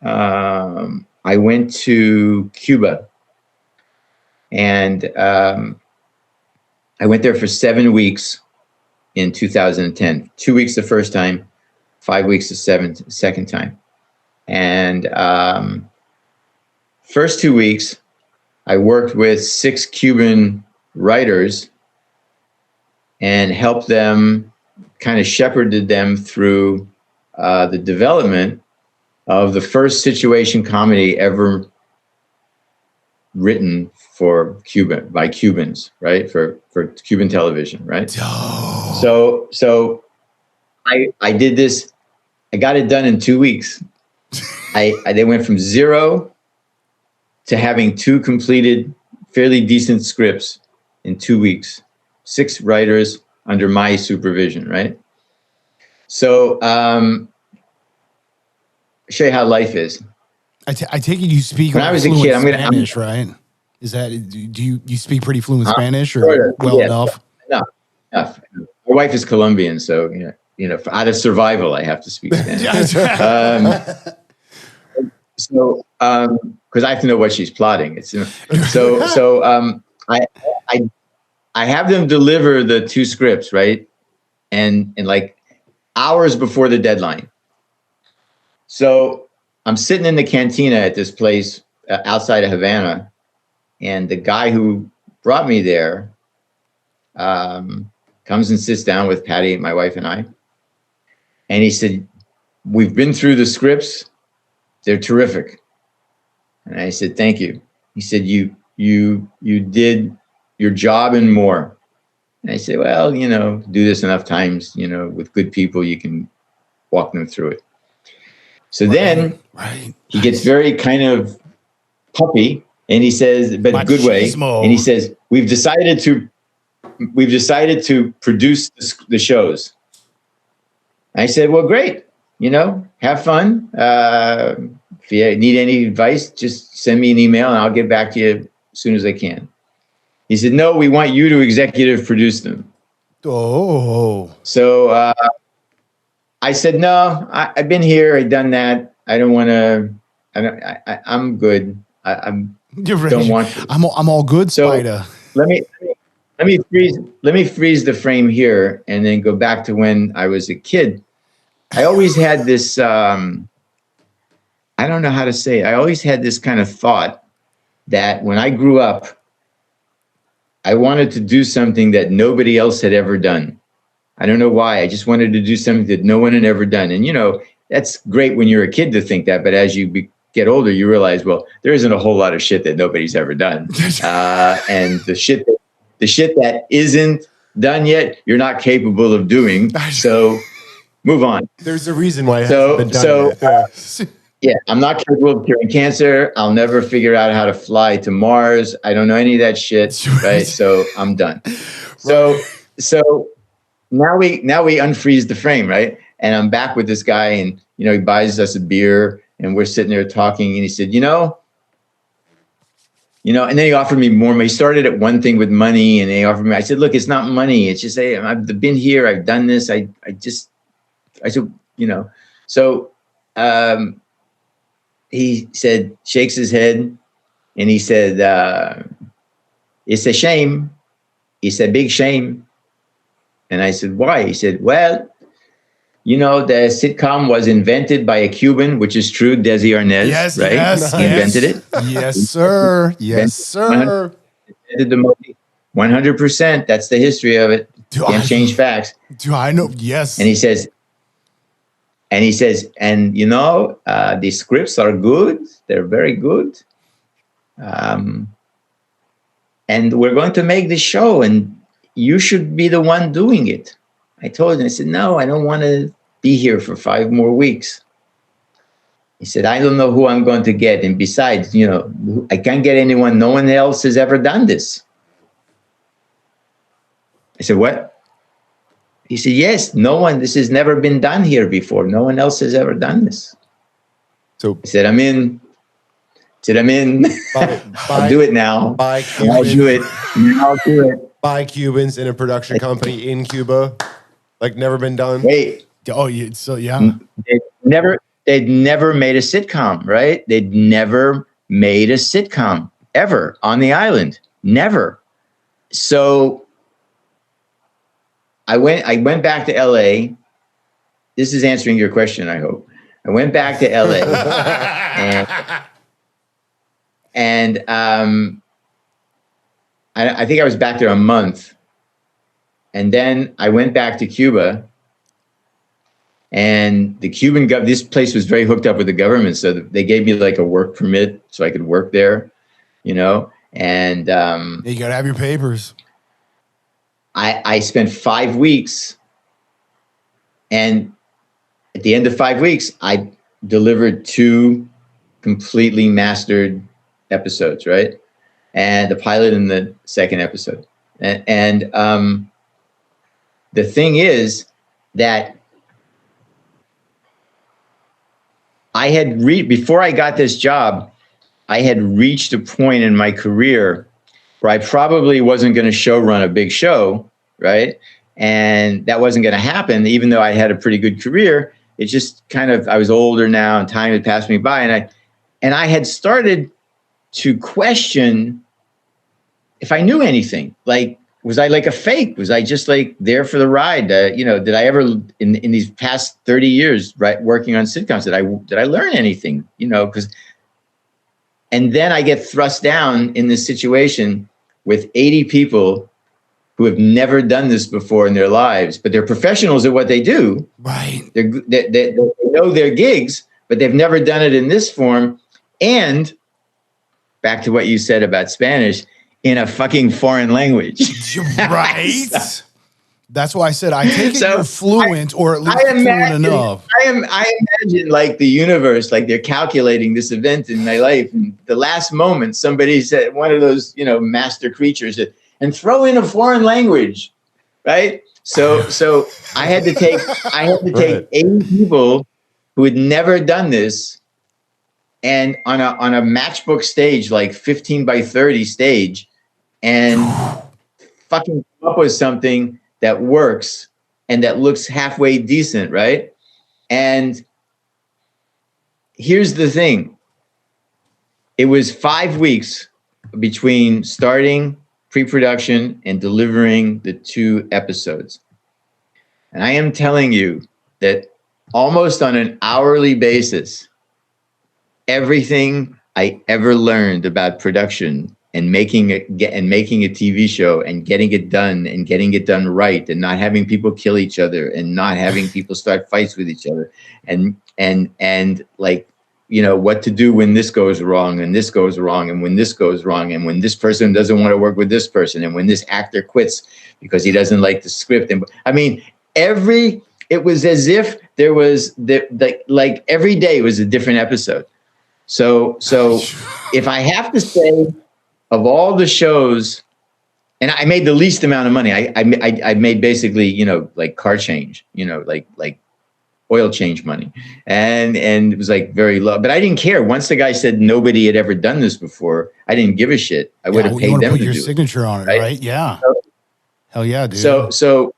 I went to Cuba, and I went there for 7 weeks in 2010. 2 weeks the first time, 5 weeks the second time. And first 2 weeks, I worked with 6 Cuban writers and helped them, kind of shepherded them through the development of the first situation comedy ever written for Cuba by Cubans, right? For Cuban television, right? Oh. So I did this. I got it done in 2 weeks. They went from 0 to having 2 completed, fairly decent scripts in 2 weeks. 6 writers under my supervision, right? So, show you how life is. I take it you speak When I was a kid, Spanish, right? Is that, do you speak pretty fluent Spanish or Sort of, yeah. enough? Enough. My wife is Colombian, so out of survival, I have to speak Spanish. Because I have to know what she's plotting. I have them deliver the 2 scripts, right? And like hours before the deadline. So I'm sitting in the cantina at this place outside of Havana, and the guy who brought me there comes and sits down with Patty, my wife, and I. And he said, "We've been through the scripts. They're terrific." And I said, "Thank you." He said, you did your job and more." And I said, "Well, do this enough times, with good people, you can walk them through it." So then he gets very kind of puppy, and he says, but in a good way. And he says, we've decided to produce the shows. I said, "Well, great. Have fun. If you need any advice, just send me an email and I'll get back to you as soon as I can." He said, "No, we want you to executive produce them." Oh. So I said, "No, I've been here. I've done that. I don't want to. I'm good. Don't want to. I'm all good, Spider." Let me freeze the frame here and then go back to when I was a kid. I always had this. I don't know how to say it. I always had this kind of thought that when I grew up, I wanted to do something that nobody else had ever done. I don't know why. I just wanted to do something that no one had ever done. And, that's great when you're a kid to think that. But as you get older, you realize, well, there isn't a whole lot of shit that nobody's ever done. And the shit that isn't done yet, you're not capable of doing. So move on. There's a reason why it hasn't been done yet. Yeah, I'm not capable of curing cancer. I'll never figure out how to fly to Mars. I don't know any of that shit, right? So I'm done. So now we unfreeze the frame, right? And I'm back with this guy, and he buys us a beer, and we're sitting there talking, and he said, and then he offered me more. He started at one thing with money, and he offered me. I said, "Look, it's not money. It's just, hey, I've been here. I've done this. I said, So he said, shakes his head, and he said, "It's a shame. It's a big shame." And I said, "Why?" He said, "Well, the sitcom was invented by a Cuban, which is true, Desi Arnaz, Yes, right? yes, He invented it. Yes, sir. Yes, sir. Invented the movie. 100%. That's the history of it. Can't change facts. Do I know? Yes. And he says, the scripts are good. They're very good. And we're going to make this show, and you should be the one doing it. I told him, I said, no, I don't want to be here for 5 more weeks. He said, I don't know who I'm going to get. And besides, I can't get anyone. No one else has ever done this. I said, what? He said, yes, no one. This has never been done here before. No one else has ever done this. So I said, I'm in. I'll do it now. I'll do it. I'll do it. By Cubans in a production company in Cuba, like never been done. Wait. Oh, so yeah. They'd never made a sitcom, right? They'd never made a sitcom ever on the island. Never. So I went back to LA. This is answering your question, I hope. I went back to LA and I think I was back there a month. And then I went back to Cuba, and the Cuban this place was very hooked up with the government. So they gave me like a work permit so I could work there, and you got to have your papers. I spent 5 weeks, and at the end of 5 weeks, I delivered 2 completely mastered episodes, right? And the pilot and the second episode. And the thing is that I had before I got this job, I had reached a point in my career where I probably wasn't going to show run a big show, right? And that wasn't going to happen, even though I had a pretty good career. It just kind of, I was older now and time had passed me by. And I had started to question if I knew anything. Like, was I like a fake? Was I just like there for the ride? Did I ever in these past 30 years, right, working on sitcoms, did I learn anything? And then I get thrust down in this situation with 80 people who have never done this before in their lives, but they're professionals at what they do. Right. They know their gigs, but they've never done it in this form. And back to what you said about Spanish, in a fucking foreign language. Right. That's why I said I take it you're fluent, or at least fluent enough. I imagine like the universe, like they're calculating this event in my life. And the last moment, somebody said, one of those, master creatures, and throw in a foreign language, right? So I had to take 80 people who had never done this, and on a matchbook stage, like 15 by 30 stage, and fucking come up with something that works and that looks halfway decent, right? And here's the thing. It was 5 weeks between starting pre-production and delivering the 2 episodes. And I am telling you that almost on an hourly basis, everything I ever learned about production and making a TV show and getting it done right, and not having people kill each other and not having people start fights with each other, and like, what to do when this goes wrong and this goes wrong and when this goes wrong and when this person doesn't want to work with this person and when this actor quits because he doesn't like the script. And I mean, it was as if there was like every day was a different episode. So if I have to say, of all the shows, and I made the least amount of money, I made basically, like car change, like oil change money. And it was like very low, but I didn't care. Once the guy said nobody had ever done this before, I didn't give a shit. I would have paid them to do it. Put your signature on it, right? Yeah. Hell yeah, dude. So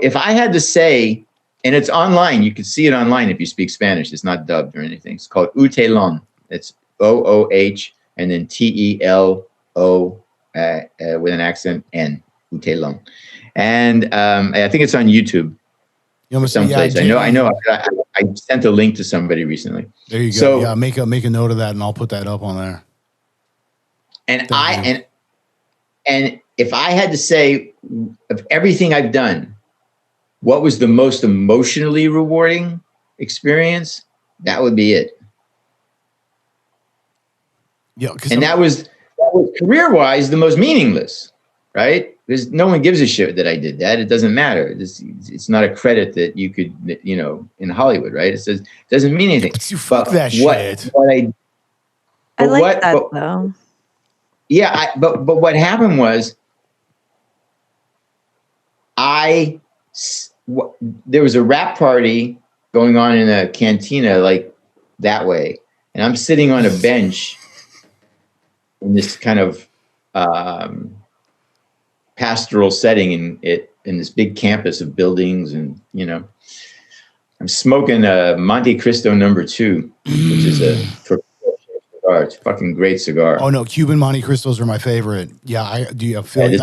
if I had to say, and it's online, you can see it online if you speak Spanish. It's not dubbed or anything. It's called Tellin. It's OOH and then TELO with an accent N. Tellin. And I think it's on YouTube. You know, someplace. I know. I sent a link to somebody recently. There you go. So, yeah, make a note of that, and I'll put that up on there. And and if I had to say of everything I've done, what was the most emotionally rewarding experience? That would be it. Yeah, and that was career-wise the most meaningless, right? Because no one gives a shit that I did that. It doesn't matter. It's not a credit that you could, in Hollywood, right? It says it doesn't mean anything. But you fuck that shit. I like that though. Yeah, but what happened was, there was a rap party going on in a cantina like that way, and I'm sitting on a bench in this kind of pastoral setting in this big campus of buildings, and I'm smoking a Monte Cristo number 2, which is a cigar. It's a fucking great cigar. Oh no, Cuban Monte Cristos are my favorite. Yeah, I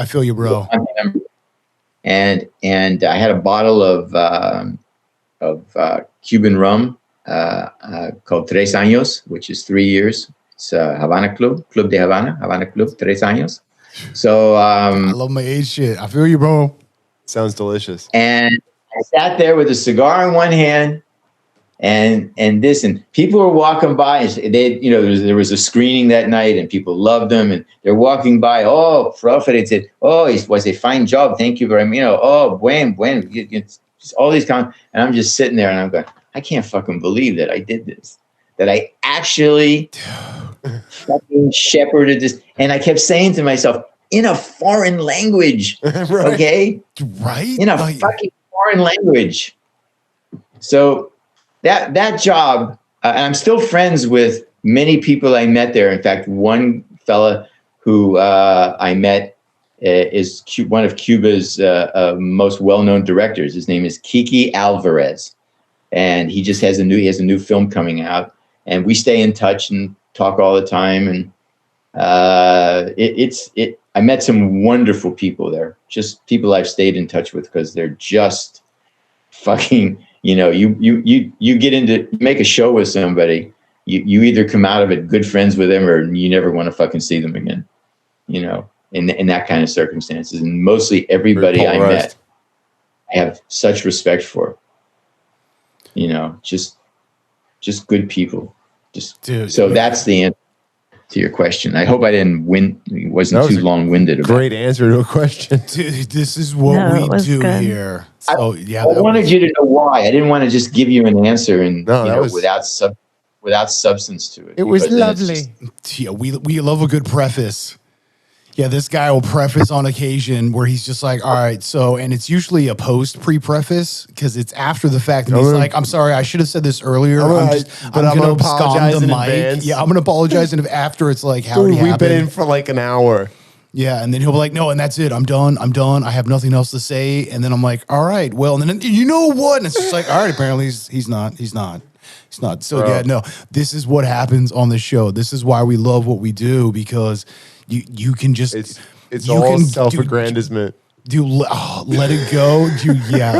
feel you, bro. And I had a bottle of Cuban rum called Tres Años, which is 3 years. It's Havana Club de Havana Club, Tres Años. So I love my age shit. I feel you, bro. Sounds delicious. And I sat there with a cigar in one hand, and people were walking by, and there was a screening that night, and people loved them, and they're walking by. Oh, Prophet, it said, oh, it was a fine job. Thank you very much. Oh, buen. It's all these comments, and I'm just sitting there, and I'm going, I can't fucking believe that I did this. That I actually fucking shepherded this. And I kept saying to myself, in a foreign language, right. Okay? Right? In a fucking foreign language. So that job, and I'm still friends with many people I met there. In fact, one fella who I met is one of Cuba's most well-known directors. His name is Kiki Alvarez. And he just has a new film coming out. And we stay in touch and talk all the time. And I met some wonderful people there, just people I've stayed in touch with because they're just fucking, you get into make a show with somebody, you either come out of it good friends with them or you never want to fucking see them again, in that kind of circumstances. And mostly everybody I met, I have such respect for, just good people. Dude, so that's the answer to your question. I hope I didn't wasn't too long-winded about great answer to a question. Dude, this is what we do here. So I wanted you to know why. I didn't want to just give you an answer and without substance to it. It was lovely. We love a good preface. Yeah, this guy will preface on occasion where he's just like, all right, so, and it's usually a pre-preface because it's after the fact. And he's like, I'm sorry, I should have said this earlier. I'm going to apologize the mic. Advance. Yeah, I'm going to apologize after it's like, how we've been in for like an hour. Yeah, and then he'll be like, no, and that's it. I'm done. I have nothing else to say. And then I'm like, all right, well, and then you know what? And it's just like, all right, apparently he's not. So yeah, no, this is what happens on the show. This is why we love what we do, because you can just it's all self-aggrandizement. Let it go.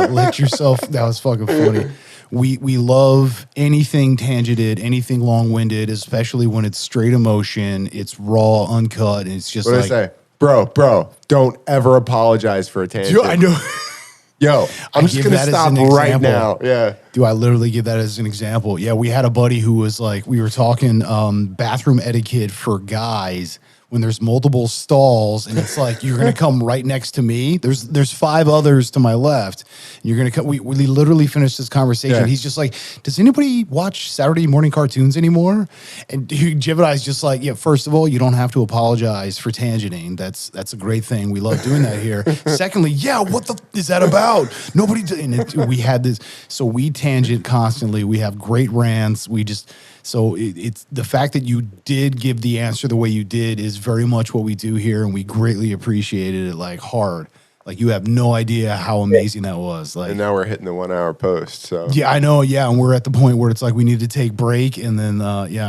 Let yourself. That was fucking funny. We love anything tangented, anything long-winded, especially when it's straight emotion. It's raw, uncut, and it's just what did I say? Bro, don't ever apologize for a tangent. Dude, I know. Yo, I'm just going to stop right now. Yeah. Do I literally give that as an example? Yeah, we had a buddy who was like, we were talking bathroom etiquette for guys when there's multiple stalls and it's like, you're going to come right next to me. There's 5 others to my left. You're going to come. We literally finished this conversation. Yeah. He's just like, does anybody watch Saturday morning cartoons anymore? And Gemini's just like, yeah, first of all, you don't have to apologize for tangenting. That's a great thing. We love doing that here. Secondly, yeah, what the is that about? Nobody did. We had this. So we tangent constantly. We have great rants. So it's the fact that you did give the answer the way you did is very much what we do here, and we greatly appreciated it, like hard. Like you have no idea how amazing that was. Like, and now we're hitting the 1 hour post. So yeah, I know. Yeah, and we're at the point where it's like we need to take break and then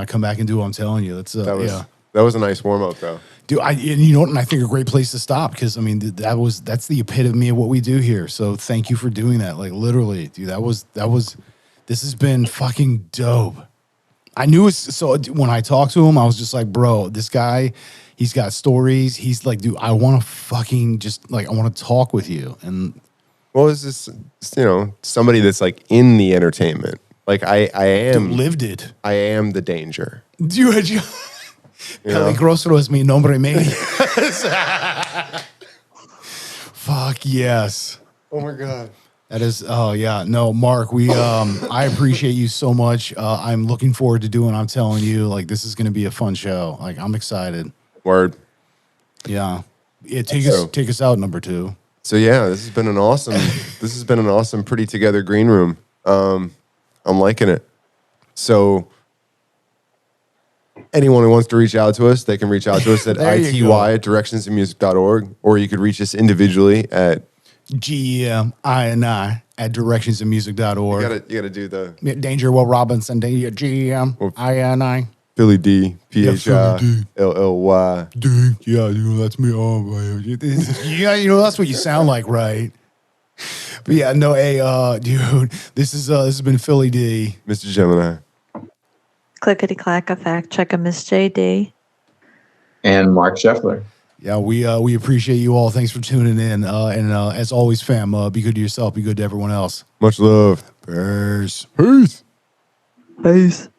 come back and do what I'm telling you. That was a nice warm up though. Dude, and you know what? And I think a great place to stop because I mean that's the epitome of what we do here. So thank you for doing that. Like literally, dude, this has been fucking dope. I knew it's so when I talked to him, I was just like, bro, this guy, he's got stories. He's like, dude, I want to fucking just like I want to talk with you. And Well, it's just, somebody that's like in the entertainment. Like I am dude, lived it. I am the danger. Dude, peligroso es mi nombre medio. Fuck yes. Oh my God. That is, oh yeah, no, Mark, I appreciate you so much. I'm looking forward to doing. I'm telling you, like this is going to be a fun show. Like I'm excited. Word. Yeah, take us out, number 2. So yeah, this has been an awesome pretty together green room. I'm liking it. So anyone who wants to reach out to us, they can reach out to us at ity@directionsandmusic.org, or you could reach us individually at GEMINI at directionsandmusic.org. you gotta do the Danger Will Robinson, GEMINI. Philly D, PHILLY. D, yeah, that's me. Oh, yeah, that's what you sound like, right? But yeah, no, hey, dude, this has been Philly D, Mr. Gemini. Clickety clack a fact check a Miss JD. And Marc Sheffler. Yeah, we appreciate you all. Thanks for tuning in. And as always, fam, be good to yourself, be good to everyone else. Much love. Peace. Peace. Peace.